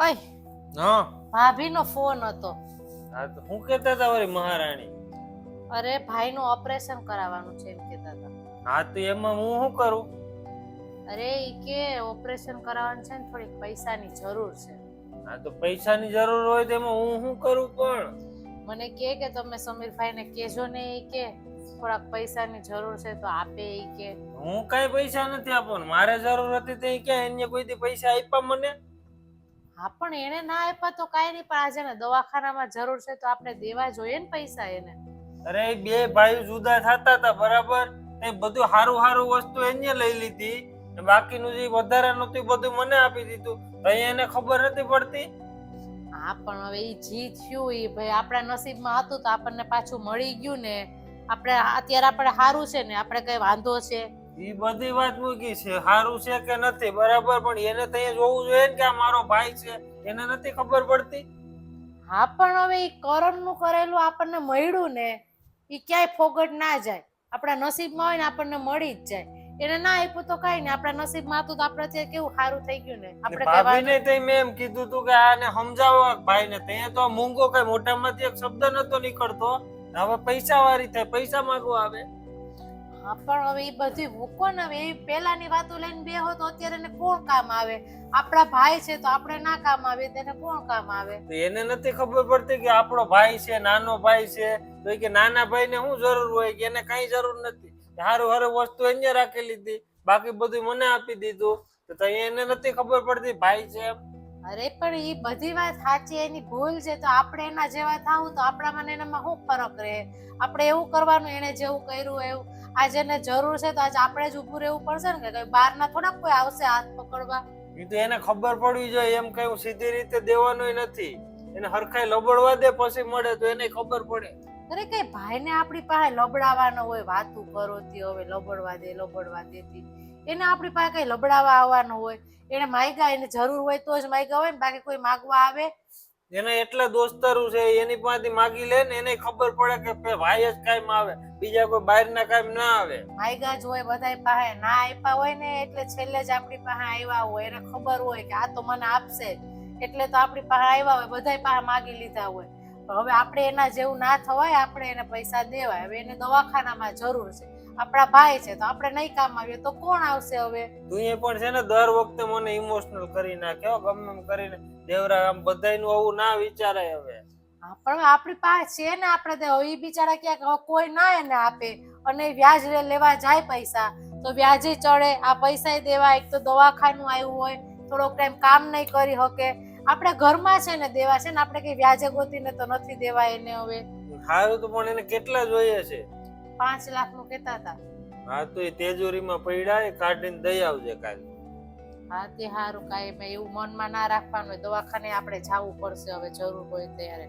ઓય હા ભાભીનો ફોન હતો. હા તો હું કહેતા હતા વળી મહારાણી. અરે ભાઈનું ઓપરેશન કરાવવાનું છે એમ કહેતા હતા. હા તો એમાં હું શું કરું? અરે ઈ કે ઓપરેશન કરાવવાનું છે ને થોડીક પૈસાની જરૂર છે. હા તો પૈસાની જરૂર હોય તો એમાં હું શું કરું પણ? મને કે તમે સમીરભાઈને કહેજો ને ઈ કે થોડાક પૈસાની જરૂર છે તો આપે ઈ કે. હું કઈ પૈસા નથી આપવાનો. મારે જરૂર હતી તો ઈ ક્યાં એને કોઈ દી પૈસા આપ્યા મને? હા પણ એને ના આપ્યા તો કાંઈ નહીં, પણ આજે ને દવાખાનામાં જરૂર છે તો આપણે દેવા જોઈએ ને પૈસા એને. અરે એ બે ભાઈ જુદા થતા હતા બરાબર, એ બધું હારું હારું વસ્તુ એને લઈ લીધી, બાકીનું જે વધારે નતું બધું મને આપી દીધું. તો એને ખબર નથી પડતી? હા પણ હવે ઈ જી થયું ઈ ભાઈ આપણા નસીબમાં હતું તો આપણને પાછું મળી ગયું ને. આપણે અત્યારે આપણે સારું છે ને, આપણે કઈ વાંધો છે? ઈ બધી વાત મૂકી છે હારું છે કે નથી બરાબર, પણ એને તો અહીંયા જોવું જોઈએ ને કે આ મારો ભાઈ છે. એને નથી ખબર પડતી? હા પણ હવે ઈ કરમનું કરેલું આપણને મળ્યું ને, ઈ ક્યાંય ફોગટ ના જાય. આપણા નસીબમાં હોય ને આપણને મળી જ જાય. એને ના આપ્યું તો કઈ નહીં, આપણા નસીબમાં હતું તો આપણે અત્યારે કેવું સારું થઈ ગયું ને. આપણે કઈ ભાભીને તઈ મેં એમ કીધું તું કે આને સમજાવો ભાઈને, ત્યાં તો મૂંગો કઈ મોઢામાંથી એક શબ્દ નતો નીકળતો. હવે પૈસા વાળી થાય, પૈસા માંગવા આવે. હા પણ હવે ઈ બધી મૂકો ને, હવે એ પેલાની વાતો લઈને બેહો તો અત્યારે એને કોણ કામ આવે? આપણા ભાઈ છે તો આપણે ના કામ આવે તેને કોણ કામ આવે? તો એને નથી ખબર પડતી કે આપણો ભાઈ છે, નાનો ભાઈ છે, તો કે નાના ભાઈને શું જરૂર હોય કે એને કઈ જરૂર નથી. હારું હારું વસ્તુ એને રાખી લીધી, બાકી બધું મને આપી દીધું. તો એને નથી ખબર પડતી ભાઈ છે એમ? અરે પણ ઈ બધી વાત સાચી, એની ભૂલ છે તો આપણે એના જેવા થાવું તો આપણામાં ને એનામાં શું ફરક રહે? આપણે એવું કરવાનું એને જેવું કર્યું એવું. આજે એને જરૂર છે તો આજે આપણે જ ઊભું રહેવું પડશે ને, કે કઈ બહારના થોડાક કોઈ આવશે હાથ પકડવા. એ તો એને ખબર પડવી જોઈએ, એમ કઈ સીધી રીતે દેવાનું નથી. એને હરખાઈ લબડવા દે પછી મળે તો એને ખબર પડે. અરે કઈ ભાઈને આપણી પાસે લબડાવવાનો હોય, વાતું કરોતી હવે લબડવા દેતી. એને આપણી પાસે કઈ લબડાવા આવવાનો હોય? એને માગ્યા, એને જરૂર હોય તો જ માગ્યા હોય ને, બાકી કોઈ માગવા આવે? એના એટલા દોસ્તારું છે, એની પાસેથી માગી લે ને, એને ખબર પડે કે ભાઈ જ કાયમ આવે, બીજા કોઈ બહારના કાયમ ના આવે. માગ્યા જ હોય બધાય પાસે, ના આપ્યા હોય ને એટલે છેલ્લે જ આપણી પાસે આવ્યા હોય. એને ખબર હોય કે આ તો મને આપશે એટલે તો આપણી પાસે આવ્યા હોય, બધાય પાસે માગી લીધા હોય. હવે આપણે એના જેવું ના થવાય, આપણે એને પૈસા દેવાય. હવે એને દવાખાનામાં જરૂર છે, આપણા ભાઈ છે તો આપણે નહીં કામ આવીએ તો કોણ આવશે હવે? તું એ પણ છે ને દર વખતે મને ઇમોશનલ કરી નાખ્યો ગમે એમ કરીને. દેવરા આમ બધાયનું આવું ના વિચારાય હવે. હા પણ આપણી પાસે છે ને, આપણે એ બિચારા ક્યાંક કોઈ ના એને આપે અને વ્યાજ લેવા જાય પૈસા તો વ્યાજે ચડે, આ પૈસા દેવા. એક તો દવાખાનું આવ્યું હોય, થોડોક ટાઈમ કામ નહીં કરી શકે. આપણે ઘરમાં છે ને દેવા છે ને, આપણે કઈ વ્યાજે ગોતીને તો નથી દેવા એને હવે. સારું તો પણ એને કેટલા જોઈએ છે? 5 લાખનું કહેતા હતા. હા તો એ તેજોરીમાં પડ્યા એ કાઢીને દઈ આવજે કાલે. હા તે સારું, કાંઈ મેં એવું મનમાં ના રાખવાનું હોય. દવાખાને આપણે જવું પડશે હવે જરૂર હોય ત્યારે.